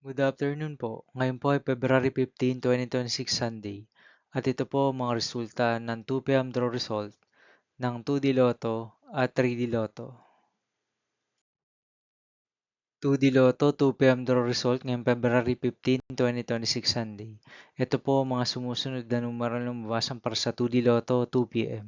Good afternoon po. Ngayon po ay February 15, 2026 Sunday. At ito po ang mga resulta ng 2 p.m. draw result ng 2D Lotto at 3D Lotto. 2D Lotto 2 p.m. draw result ngayong February 15, 2026 Sunday. Ito po ang mga sumusunod na numero na lumabasan para sa 2D Lotto 2 p.m.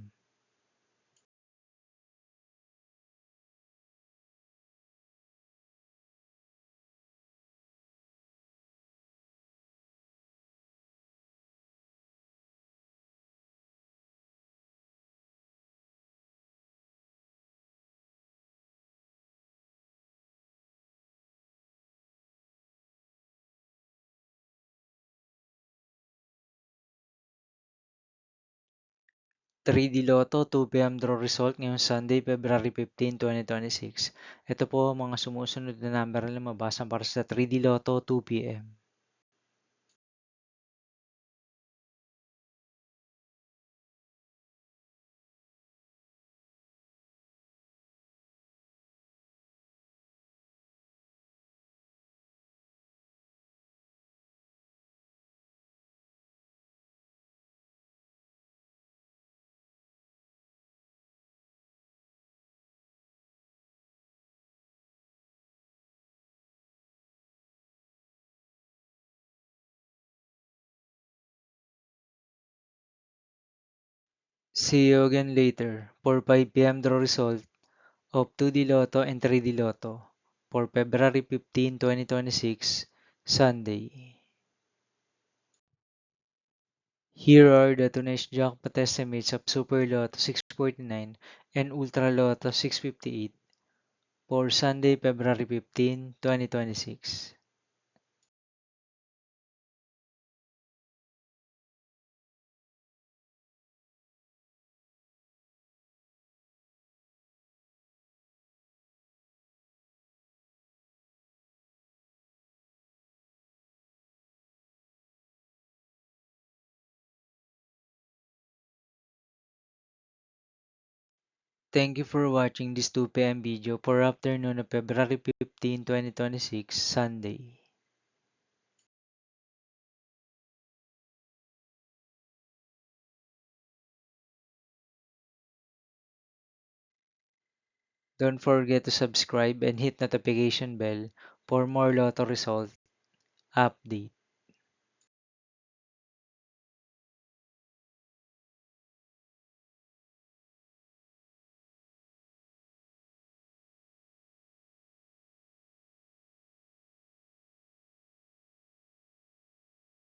3D Lotto 2 p.m. draw result ngayong Sunday, February 15, 2026. Ito po ang mga sumusunod na number na lumabasan para sa 3D Lotto 2 p.m. 'See you again later' for 5 p.m. draw result of 2D Lotto and 3D Lotto for February 15, 2026, Sunday. Here are the today's jackpot estimates of Super Lotto 649 and Ultra Lotto 658 for Sunday, February 15, 2026. Thank you for watching this 2 p.m. video for afternoon of February 15, 2026, Sunday. Don't forget to subscribe and hit notification bell for more Lotto result update.